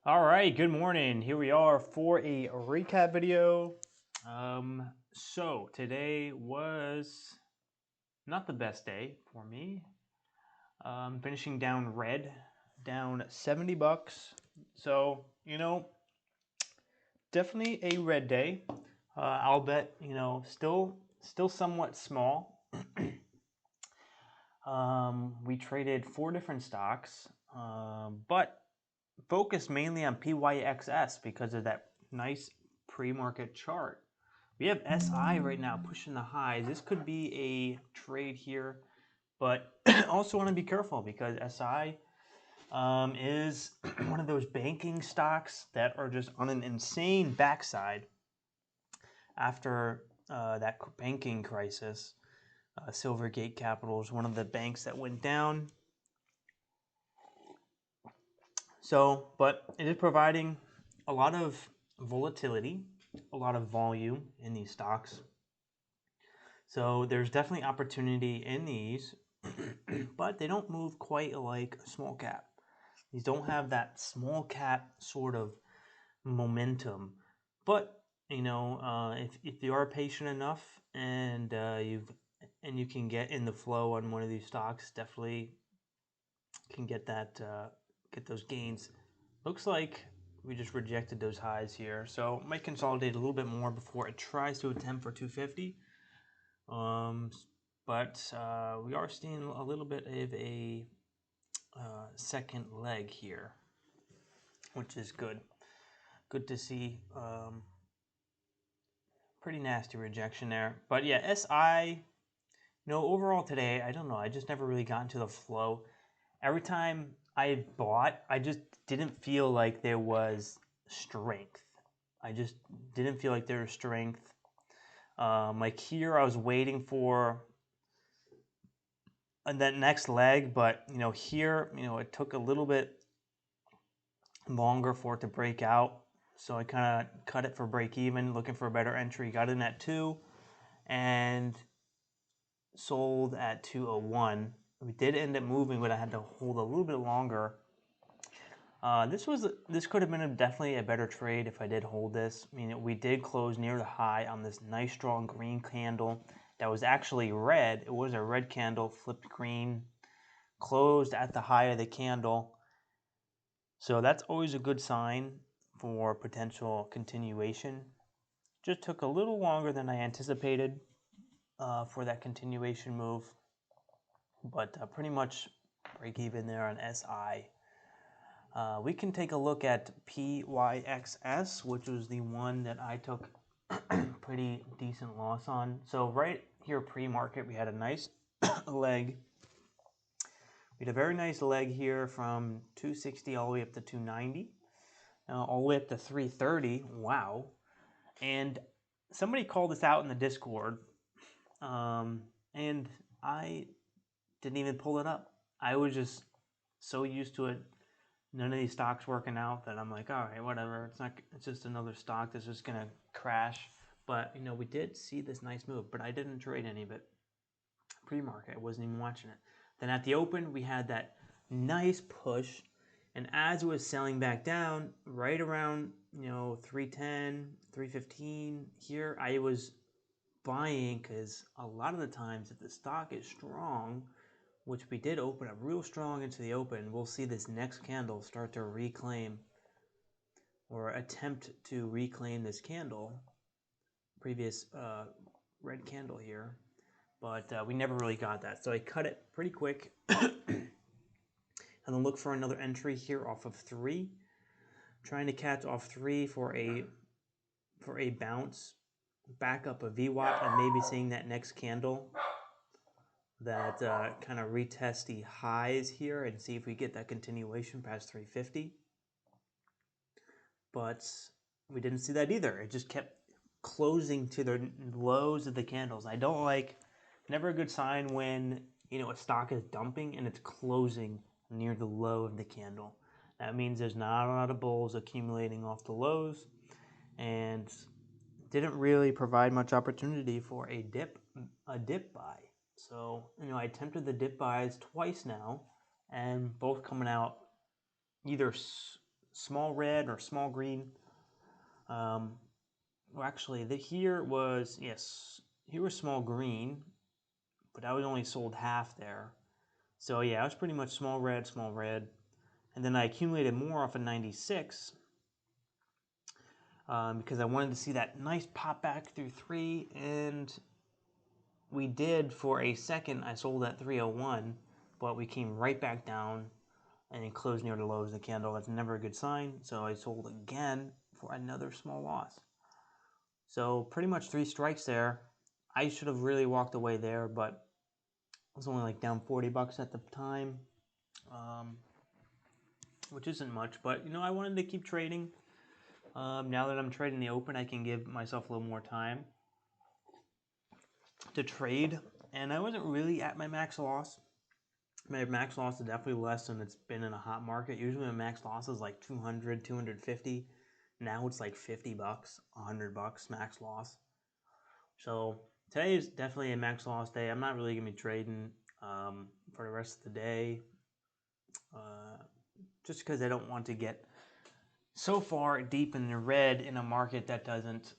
All right, good morning. Here we are for a recap video. So today was not the best day for me. Finishing down red, down 70 bucks. So, definitely a red day. I'll bet, still somewhat small. We traded 4 different stocks, but focused mainly on PYXS because of that nice pre-market chart. We have SI right now pushing the highs. This could be a trade here, but also want to be careful because SI is one of those banking stocks that are just on an insane backside after that banking crisis. Silvergate Capital is one of the banks that went down. So, but it is providing a lot of volatility, a lot of volume in these stocks. So there's definitely opportunity in these, but they don't move quite like a small cap. These don't have that small cap sort of momentum. But if you are patient enough and you can get in the flow on one of these stocks, definitely can get those gains. Looks like we just rejected those highs here, so might consolidate a little bit more before it tries to attempt for 250. But we are seeing a little bit of a second leg here, which is good. Good to see. Pretty nasty rejection there. But yeah, SI, overall today, I don't know. I just never really got into the flow. Every time I bought, I just didn't feel like there was strength. I just didn't feel like there was strength. Like here, I was waiting for that next leg, but here, it took a little bit longer for it to break out. So I kind of cut it for break even, looking for a better entry. Got in at 2 and sold at 201. We did end up moving, but I had to hold a little bit longer. This could have been definitely a better trade if I did hold this. I mean, we did close near the high on this nice strong green candle that was actually red. It was a red candle, flipped green, closed at the high of the candle. So that's always a good sign for potential continuation. Just took a little longer than I anticipated for that continuation move, but pretty much break even there on SI. We can take a look at PYXS, which was the one that I took pretty decent loss on. So right here pre-market, we had a nice leg. We had a very nice leg here from 260 all the way up to 290, all the way up to 330. Wow. And somebody called this out in the Discord, and I didn't even pull it up. I was just so used to it. None of these stocks working out that I'm like, all right, whatever. It's just another stock that's just gonna crash. But we did see this nice move, but I didn't trade any of it pre-market. I wasn't even watching it. Then at the open, we had that nice push, and as it was selling back down, right around 310, 315 here, I was buying because a lot of the times if the stock is strong, which we did open up real strong into the open, we'll see this next candle start to reclaim or attempt to reclaim this candle, previous red candle here, but we never really got that. So I cut it pretty quick and then look for another entry here off of 3, trying to catch off 3 for a bounce back up a VWAP and maybe seeing that next candle that kind of retest the highs here and see if we get that continuation past 350. But we didn't see that either. It just kept closing to the lows of the candles. I don't like, never a good sign when a stock is dumping and it's closing near the low of the candle. That means there's not a lot of bulls accumulating off the lows, and didn't really provide much opportunity for a dip buy. So, I attempted the dip buys twice now, and both coming out either small red or small green. Well, actually, here was, yes, here was small green, but I was only sold half there. So yeah, it was pretty much small red, and then I accumulated more off of 96 because I wanted to see that nice pop back through 3, and we did for a second. I sold at 301, but we came right back down and it closed near the lows of the candle. That's never a good sign, so I sold again for another small loss. So pretty much 3 strikes there. I should have really walked away there, but I was only like down 40 bucks at the time, which isn't much, but you know, I wanted to keep trading. Now that I'm trading the open, I can give myself a little more time to trade, and I wasn't really at my max loss. My max loss is definitely less than it's been in a hot market. Usually my max loss is like 200, 250. Now it's like 50 bucks, 100 bucks max loss. So today is definitely a max loss day. I'm not really going to be trading for the rest of the day, just because I don't want to get so far deep in the red in a market that doesn't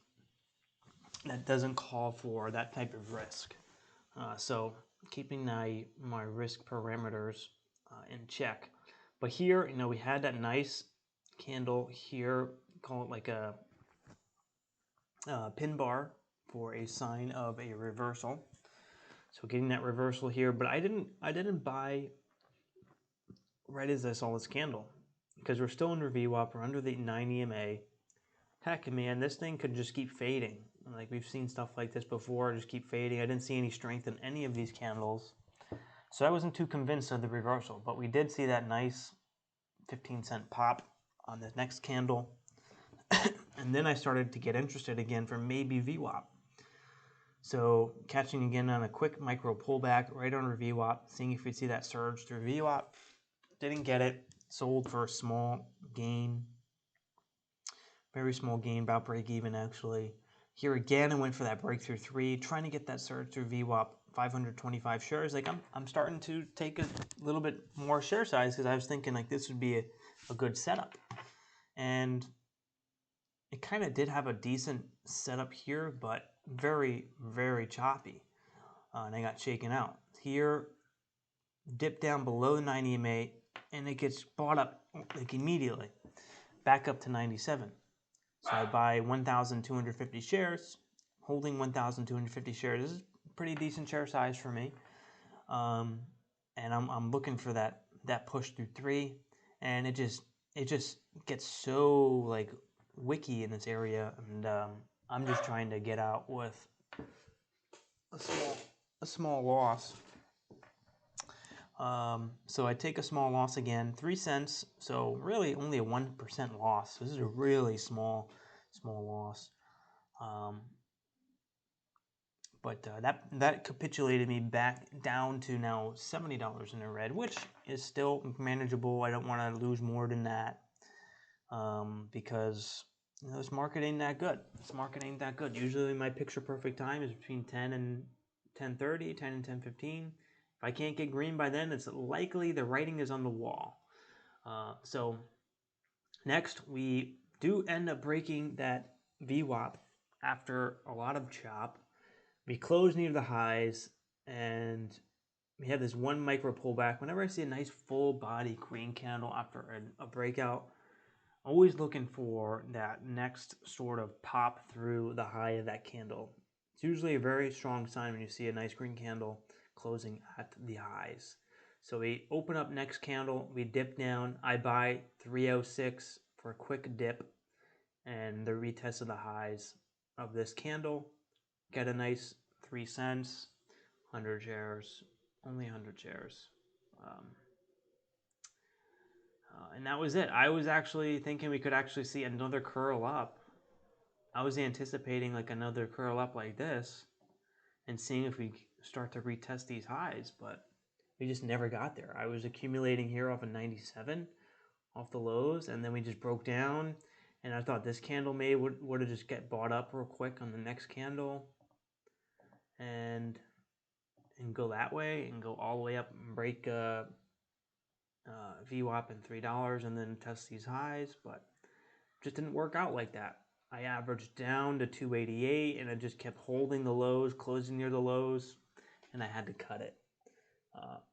call for that type of risk. So keeping my risk parameters in check. But here, you know, we had that nice candle here, call it like a pin bar for a sign of a reversal. So getting that reversal here, but I didn't buy right as I saw this candle because we're still under VWAP, we're under the 9 EMA. Heck, man, this thing could just keep fading. Like we've seen stuff like this before, just keep fading. I didn't see any strength in any of these candles. So I wasn't too convinced of the reversal, but we did see that nice 15-cent pop on the next candle. And then I started to get interested again for maybe VWAP. So catching again on a quick micro pullback right under VWAP, seeing if we see that surge through VWAP. Didn't get it. Sold for a small gain. Very small gain, about break even actually. Here again, I went for that breakthrough 3, trying to get that surge through VWAP, 525 shares. Like I'm starting to take a little bit more share size because I was thinking like this would be a good setup. And it kind of did have a decent setup here, but very, very choppy. And I got shaken out. Here, dipped down below the 9 EMA, and it gets bought up like immediately, back up to 97. So I buy 1,250 shares, holding 1,250 shares. This is a pretty decent share size for me. And I'm looking for that push through 3, and it just gets so like wicky in this area, and I'm just trying to get out with a small loss. So I take a small loss again, 3 cents. So really only a 1% loss. This is a really small loss. But that capitulated me back down to now $70 in the red, which is still manageable. I don't want to lose more than that because you know, this market ain't that good. This market ain't that good. Usually my picture perfect time is between 10 and 10:30, 10 and 10:15. If I can't get green by then, it's likely the writing is on the wall. So next, we do end up breaking that VWAP after a lot of chop. We close near the highs, and we have this one micro pullback. Whenever I see a nice full body green candle after a breakout, always looking for that next sort of pop through the high of that candle. It's usually a very strong sign when you see a nice green candle closing at the highs. So we open up next candle, we dip down. I buy 306 for a quick dip and the retest of the highs of this candle. Get a nice 3 cents, 100 shares, only 100 shares. And that was it. I was actually thinking we could actually see another curl up. I was anticipating like another curl up like this and seeing if we start to retest these highs, but we just never got there. I was accumulating here off of 97, off the lows, and then we just broke down, and I thought this candle would have just get bought up real quick on the next candle and go that way and go all the way up and break VWAP and $3 and then test these highs, but just didn't work out like that. I averaged down to 288 and I just kept holding the lows, closing near the lows, and I had to cut it.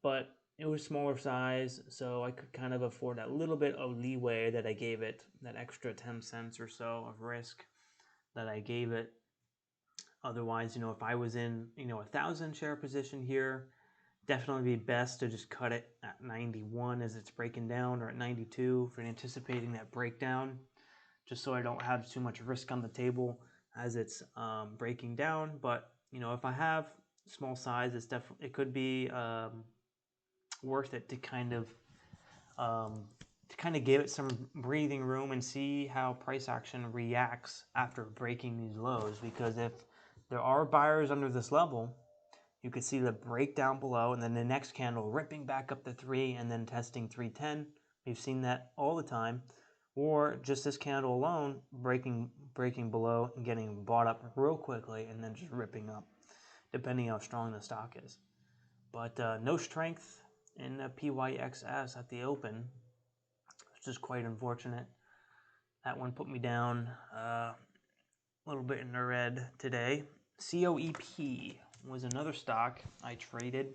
But it was smaller size, so I could kind of afford that little bit of leeway that I gave it, that extra 10 cents or so of risk that I gave it. Otherwise, if I was in, 1,000 share position here, definitely be best to just cut it at 91 as it's breaking down, or at 92 for anticipating that breakdown, just so I don't have too much risk on the table as it's breaking down. But if I have small size, it could be worth it to kind of give it some breathing room and see how price action reacts after breaking these lows. Because if there are buyers under this level, you could see the breakdown below and then the next candle ripping back up to 3 and then testing 310. We've seen that all the time. Or just this candle alone breaking below and getting bought up real quickly and then just ripping up, depending how strong the stock is. But no strength in the PYXS at the open, which is quite unfortunate. That one put me down a little bit in the red today. COEP was another stock I traded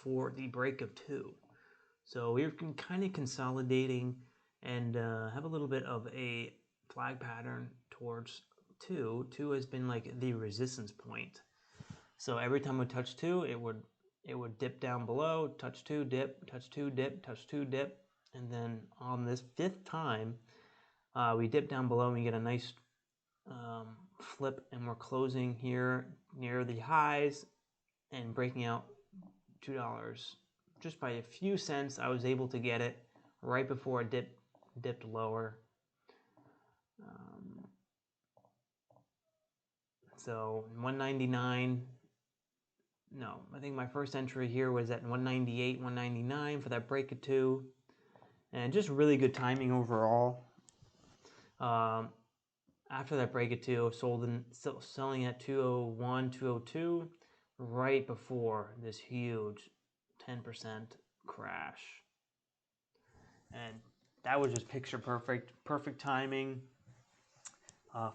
for the break of 2. So we're kind of consolidating and have a little bit of a flag pattern towards 2. 2 has been like the resistance point. So every time we touch 2, it would dip down below, touch 2, dip, touch 2, dip, touch 2, dip. And then on this 5th time, we dip down below and we get a nice flip, and we're closing here near the highs and breaking out $2. Just by a few cents, I was able to get it right before it dipped lower. So 199. No, I think my first entry here was at 198, 199 for that break of 2. And just really good timing overall. After that break of 2, selling at 201, 202, right before this huge 10% crash. And that was just picture perfect timing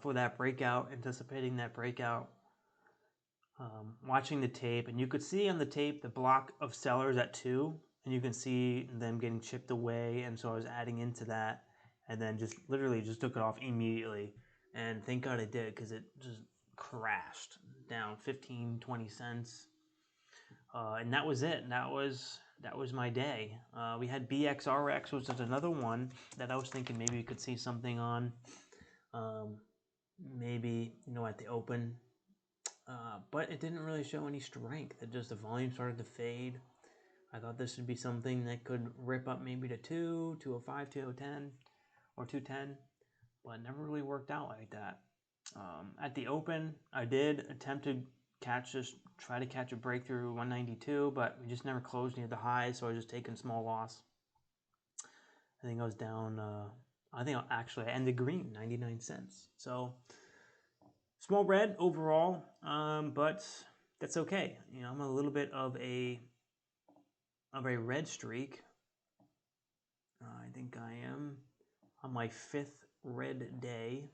for that breakout, anticipating that breakout. Watching the tape, and you could see on the tape the block of sellers at 2, and you can see them getting chipped away, and so I was adding into that, and then just literally just took it off immediately. And thank God I did, because it just crashed down 15-20 cents. And that was it. That was my day. We had BXRX, which is another one that I was thinking maybe we could see something on. Maybe, at the open. But it didn't really show any strength. The volume started to fade. I thought this would be something that could rip up maybe to 205, 210, or 210. But it never really worked out like that. At the open, I did attempt to try to catch a breakthrough 192, but we just never closed near the high, so I was just taking small loss. I think I was down, I ended green, 99 cents. So, small red overall, but that's okay. I'm a little bit of a red streak. I think I am on my 5th red day.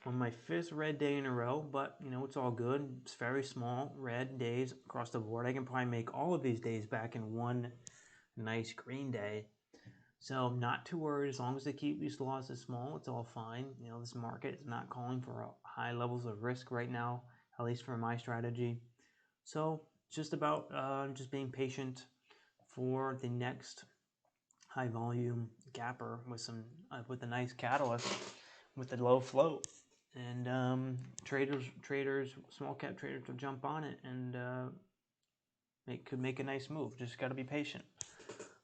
On my 5th red day in a row, but it's all good. It's very small red days across the board. I can probably make all of these days back in one nice green day. So not too worried. As long as they keep these losses small, it's all fine. This market is not calling for high levels of risk right now, at least for my strategy. So just about just being patient for the next high volume gapper with a nice catalyst with a low float, and traders, small cap traders will jump on it and could make a nice move. Just got to be patient.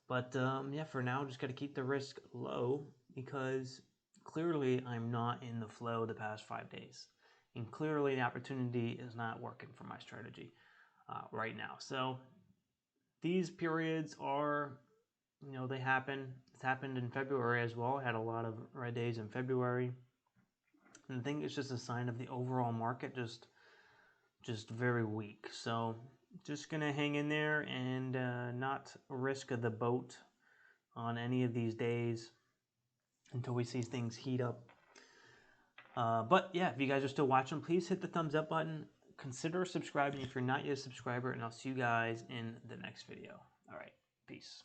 But yeah, for now, just got to keep the risk low, because clearly I'm not in the flow the past 5 days, and clearly the opportunity is not working for my strategy right now. So these periods are, they happen. It's happened in February as well. I had a lot of red days in February. And I think it's just a sign of the overall market just very weak. So just going to hang in there and not risk the boat on any of these days until we see things heat up. But yeah, if you guys are still watching, please hit the thumbs up button. Consider subscribing if you're not yet a subscriber, and I'll see you guys in the next video. All right, peace.